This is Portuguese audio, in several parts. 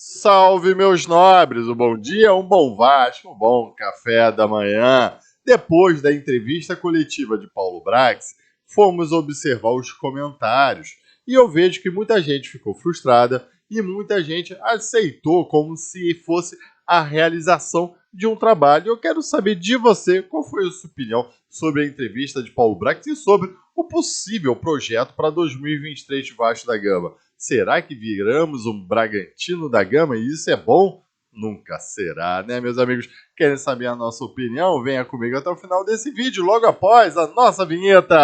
Salve, meus nobres! Um bom dia, um bom Vasco, um bom café da manhã. Depois da entrevista coletiva de Paulo Brax, fomos observar os comentários e eu vejo que muita gente ficou frustrada e muita gente aceitou como se fosse a realização de um trabalho. Eu quero saber de você qual foi a sua opinião sobre a entrevista de Paulo Brax e sobre o possível projeto para 2023 de Vasco da Gama. Será que viramos um Bragantino da Gama e isso é bom? Nunca será, né, meus amigos? Querem saber a nossa opinião? Venha comigo até o final desse vídeo, logo após a nossa vinheta!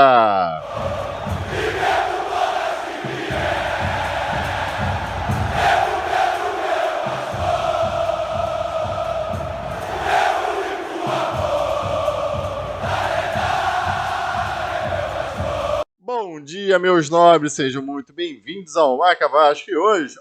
Bom dia, meus nobres, sejam muito bem-vindos ao Marca Vasco. E hoje,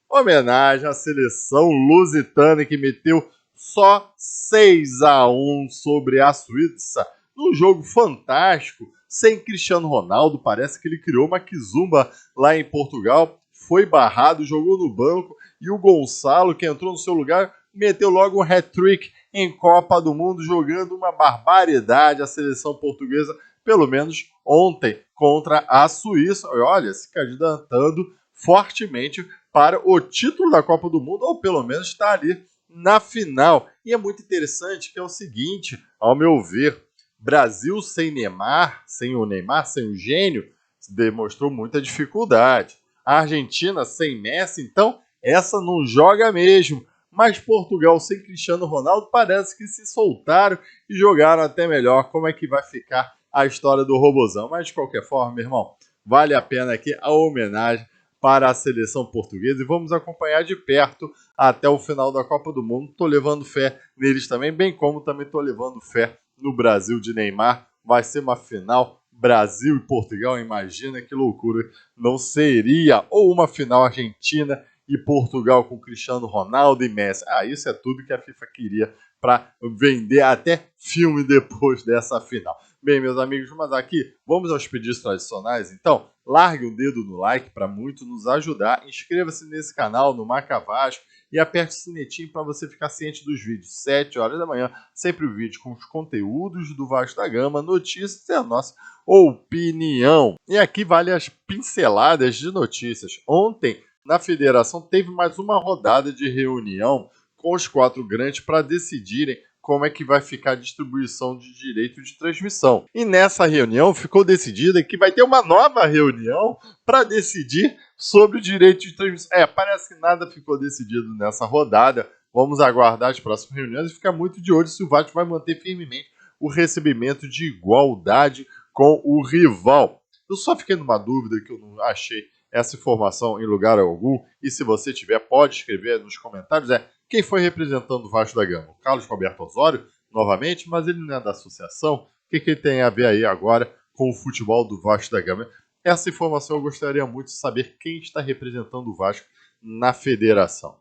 homenagem à seleção lusitana que meteu só 6-1 sobre a Suíça. Num jogo fantástico, sem Cristiano Ronaldo, parece que ele criou uma quizumba lá em Portugal, foi barrado, jogou no banco e o Gonçalo, que entrou no seu lugar, meteu logo um hat-trick em Copa do Mundo, jogando uma barbaridade a seleção portuguesa, pelo menos ontem, contra a Suíça. Olha, se candidatando fortemente para o título da Copa do Mundo, ou pelo menos está ali na final. E é muito interessante que é o seguinte, ao meu ver, Brasil sem Neymar, sem o gênio, demonstrou muita dificuldade. A Argentina sem Messi, então, essa não joga mesmo. Mas Portugal sem Cristiano Ronaldo parece que se soltaram e jogaram até melhor. Como é que vai ficar a história do Robozão? Mas de qualquer forma, meu irmão, vale a pena aqui a homenagem para a seleção portuguesa e vamos acompanhar de perto até o final da Copa do Mundo. Estou levando fé neles também, bem como também estou levando fé no Brasil de Neymar. Vai ser uma final Brasil e Portugal, imagina que loucura não seria, ou uma final Argentina e Portugal com Cristiano Ronaldo e Messi. Isso é tudo que a FIFA queria para vender até filme depois dessa final. Bem, meus amigos, mas aqui vamos aos pedidos tradicionais. Então, largue o dedo no like para muito nos ajudar. Inscreva-se nesse canal, no Marca Vasco, e aperte o sinetinho para você ficar ciente dos vídeos. 7 horas da manhã, sempre o vídeo com os conteúdos do Vasco da Gama, notícias e a nossa opinião. E aqui vale as pinceladas de notícias. Ontem, na federação, teve mais uma rodada de reunião com os 4 grandes para decidirem como é que vai ficar a distribuição de direito de transmissão. E nessa reunião ficou decidida que vai ter uma nova reunião para decidir sobre o direito de transmissão. Parece que nada ficou decidido nessa rodada. Vamos aguardar as próximas reuniões e ficar muito de olho se o Vasco vai manter firmemente o recebimento de igualdade com o rival. Eu só fiquei numa dúvida que eu não achei essa informação em lugar algum, e se você tiver, pode escrever nos comentários, quem foi representando o Vasco da Gama? O Carlos Roberto Osório, novamente, mas ele não é da associação. O que ele tem a ver aí agora com o futebol do Vasco da Gama? Essa informação eu gostaria muito de saber quem está representando o Vasco na federação.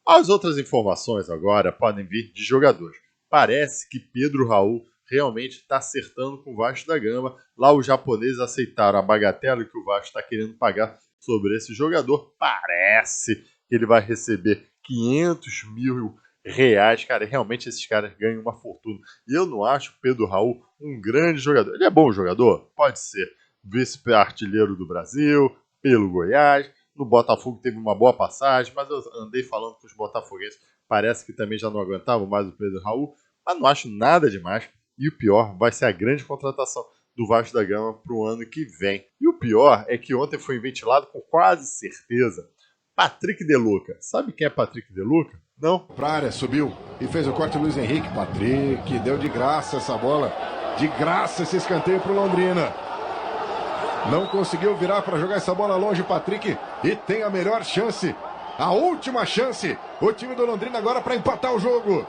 As outras informações agora podem vir de jogadores. Parece que Pedro Raul realmente está acertando com o Vasco da Gama. Lá os japoneses aceitaram a bagatela que o Vasco está querendo pagar sobre esse jogador. Parece que ele vai receber 500 mil reais. Cara, realmente esses caras ganham uma fortuna. E eu não acho o Pedro Raul um grande jogador. Ele é bom jogador? Pode ser. Vice-artilheiro do Brasil, pelo Goiás. No Botafogo teve uma boa passagem, mas eu andei falando com os botafoguenses. Parece que também já não aguentavam mais o Pedro Raul. Mas não acho nada demais. E o pior vai ser a grande contratação do Vasco da Gama para o ano que vem. E o pior é que ontem foi ventilado com quase certeza Patrick De Luca. Sabe quem é Patrick De Luca? Não? Pra área, subiu e fez o corte Luiz Henrique. Patrick, deu de graça essa bola. De graça esse escanteio pro Londrina. Não conseguiu virar para jogar essa bola longe, Patrick. E tem a melhor chance. A última chance. O time do Londrina agora para empatar o jogo.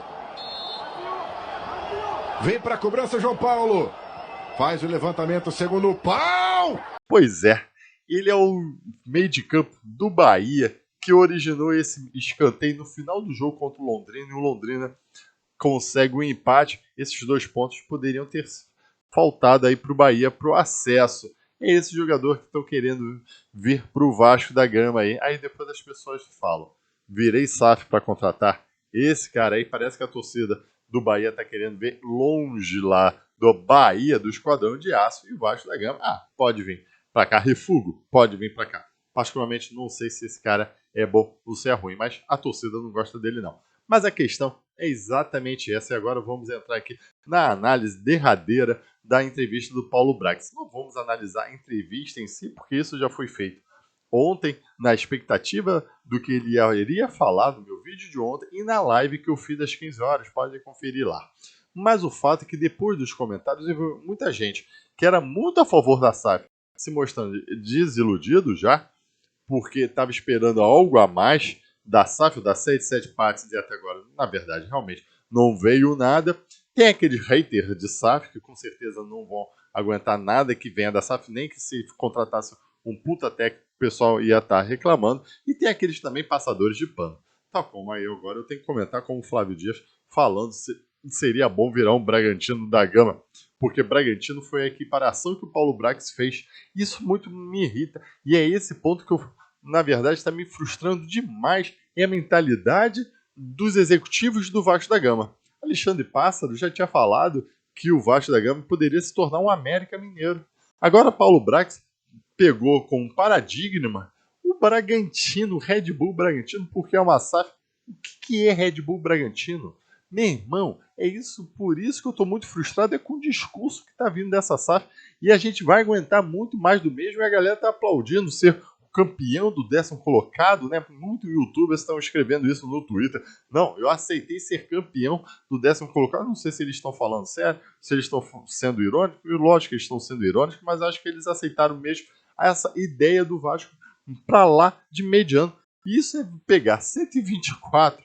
Vem para a cobrança, João Paulo. Faz o levantamento, segundo pau. Pois é. Ele é o meio de campo do Bahia que originou esse escanteio no final do jogo contra o Londrina. E o Londrina consegue um empate. Esses 2 pontos poderiam ter faltado aí para o Bahia para o acesso. É esse jogador que estão querendo vir para o Vasco da Gama aí. Aí depois as pessoas falam: virei SAF para contratar esse cara aí. Parece que a torcida do Bahia está querendo ver longe lá do Bahia, do Esquadrão de Aço, e o Vasco da Gama. Pode vir para cá, refugo, pode vir para cá. Particularmente, não sei se esse cara é bom ou se é ruim, mas a torcida não gosta dele, não. Mas a questão é exatamente essa, e agora vamos entrar aqui na análise derradeira da entrevista do Paulo Brax. Não vamos analisar a entrevista em si, porque isso já foi feito ontem, na expectativa do que ele iria falar no meu vídeo de ontem e na live que eu fiz às 15 horas, pode conferir lá. Mas o fato é que depois dos comentários, eu vi muita gente que era muito a favor da SAF se mostrando desiludido já, porque estava esperando algo a mais da SAF, das 7 partes, e até agora, na verdade, realmente não veio nada. Tem aqueles haters de SAF que com certeza não vão aguentar nada que venha da SAF, nem que se contratasse um puta técnico, o pessoal ia estar reclamando. E tem aqueles também passadores de pano. Tá como aí agora eu tenho que comentar com o Flávio Dias falando se seria bom virar um Bragantino da Gama, porque Bragantino foi a equiparação que o Paulo Brax fez. Isso muito me irrita. E é esse ponto que eu, na verdade, está me frustrando demais. É a mentalidade dos executivos do Vasco da Gama. Alexandre Pássaro já tinha falado que o Vasco da Gama poderia se tornar um América Mineiro. Agora Paulo Brax pegou como paradigma o Bragantino, o Red Bull Bragantino, porque é uma SAF. O que é Red Bull Bragantino? Meu irmão, é isso, por isso que eu estou muito frustrado, é com o discurso que está vindo dessa SAF, e a gente vai aguentar muito mais do mesmo, e a galera está aplaudindo ser o campeão do 10º colocado, né? Muitos youtubers estão escrevendo isso no Twitter. Não, eu aceitei ser campeão do 10º colocado, não sei se eles estão falando sério, se eles estão sendo irônicos, e lógico que eles estão sendo irônicos, mas acho que eles aceitaram mesmo essa ideia do Vasco para lá de mediano. E isso é pegar 124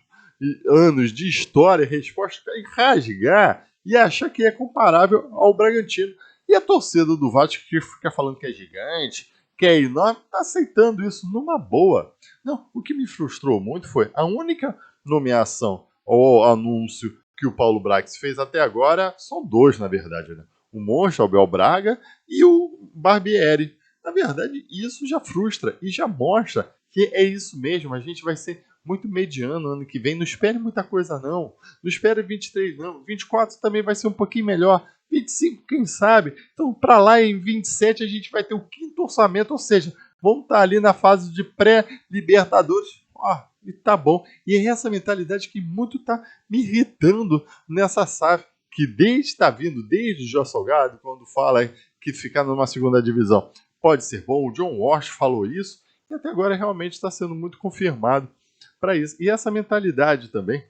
anos de história, resposta, e rasgar e achar que é comparável ao Bragantino. E a torcida do Vasco que fica falando que é gigante, que é enorme, está aceitando isso numa boa. Não, o que me frustrou muito foi a única nomeação ou anúncio que o Paulo Brax fez até agora, são dois, na verdade, né? O Moncho, Abel Braga, e o Barbieri. Na verdade, isso já frustra e já mostra que é isso mesmo, a gente vai ser muito mediano ano que vem. Não espere muita coisa, não. Não espere 23, não. 24 também vai ser um pouquinho melhor. 25, quem sabe? Então, para lá em 27, a gente vai ter o 5º orçamento, ou seja, vamos estar ali na fase de pré-Libertadores. E tá bom. E é essa mentalidade que muito tá me irritando nessa SAF, que está vindo desde o Jô Salgado, quando fala que ficar numa segunda divisão pode ser bom. O John Walsh falou isso, e até agora realmente está sendo muito confirmado para isso. E essa mentalidade também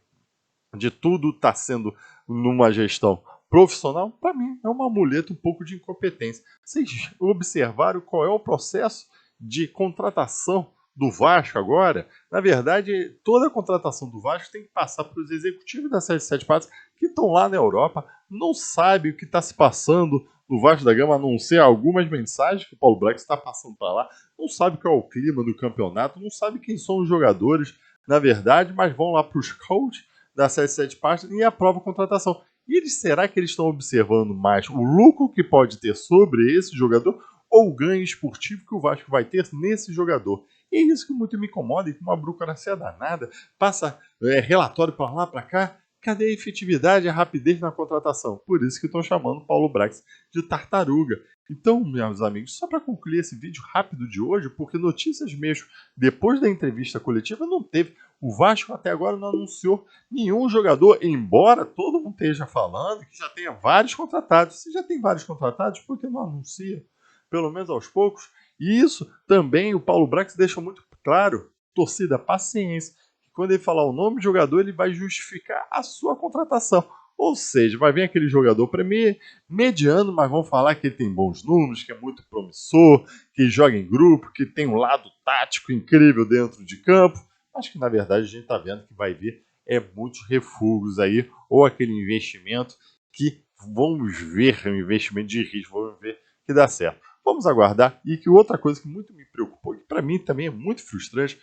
de tudo estar sendo numa gestão profissional, para mim é uma muleta, um pouco de incompetência. Vocês observaram qual é o processo de contratação do Vasco agora? Na verdade, toda a contratação do Vasco tem que passar para os executivos da 7 Partes que estão lá na Europa, não sabem o que está se passando no Vasco da Gama, a não ser algumas mensagens que o Paulo Brax está passando para lá, não sabe qual é o clima do campeonato, não sabe quem são os jogadores, na verdade, mas vão lá para os coaches da 7 Partes e aprovam a contratação. E será que eles estão observando mais o lucro que pode ter sobre esse jogador ou o ganho esportivo que o Vasco vai ter nesse jogador? E é isso que muito me incomoda, e com uma burocracia danada, passa relatório para lá, para cá. Cadê a efetividade e a rapidez na contratação? Por isso que estão chamando Paulo Brax de tartaruga. Então, meus amigos, só para concluir esse vídeo rápido de hoje, porque notícias mesmo, depois da entrevista coletiva, não teve. O Vasco até agora não anunciou nenhum jogador, embora todo mundo esteja falando que já tenha vários contratados. Se já tem vários contratados, por que não anuncia? Pelo menos aos poucos. E isso também o Paulo Brax deixa muito claro. Torcida, paciência. Quando ele falar o nome do jogador, ele vai justificar a sua contratação. Ou seja, vai vir aquele jogador para mim mediano, mas vão falar que ele tem bons números, que é muito promissor, que joga em grupo, que tem um lado tático incrível dentro de campo. Acho que na verdade a gente está vendo que vai vir muitos refugos aí, ou aquele investimento que vamos ver, um investimento de risco, vamos ver que dá certo. Vamos aguardar. E que outra coisa que muito me preocupou, e para mim também é muito frustrante,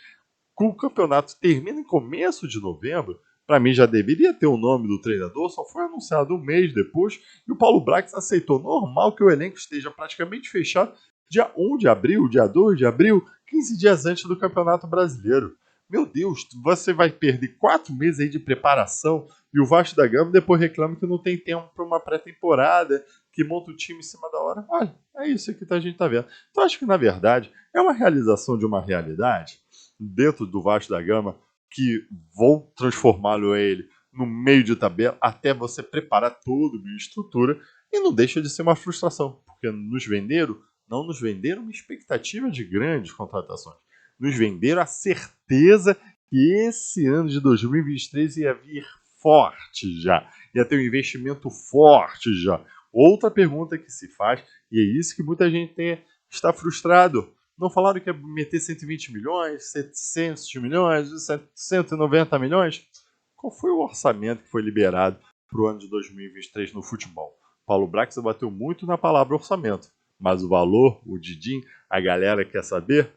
que o campeonato termina em começo de novembro, para mim já deveria ter o nome do treinador, só foi anunciado um mês depois, e o Paulo Brax aceitou. Normal que o elenco esteja praticamente fechado dia 1 de abril, dia 2 de abril, 15 dias antes do Campeonato Brasileiro. Meu Deus, você vai perder 4 meses aí de preparação e o Vasco da Gama depois reclama que não tem tempo para uma pré-temporada, que monta o time em cima da hora. Olha, é isso que a gente tá vendo. Então acho que, na verdade, é uma realização de uma realidade dentro do Vasco da Gama que vão transformá-lo ele no meio de tabela até você preparar toda a estrutura e não deixa de ser uma frustração, porque não nos venderam uma expectativa de grandes contratações. Nos venderam a certeza que esse ano de 2023 ia vir forte já. Ia ter um investimento forte já. Outra pergunta que se faz, e é isso que muita gente está frustrado. Não falaram que ia meter 120 milhões, 700 milhões, 190 milhões? Qual foi o orçamento que foi liberado para o ano de 2023 no futebol? Paulo Brax bateu muito na palavra orçamento. Mas o valor, o Didim, a galera quer saber?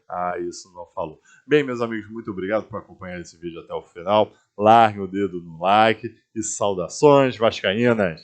Isso não falou. Bem, meus amigos, muito obrigado por acompanhar esse vídeo até o final. Larguem o dedo no like e saudações vascaínas!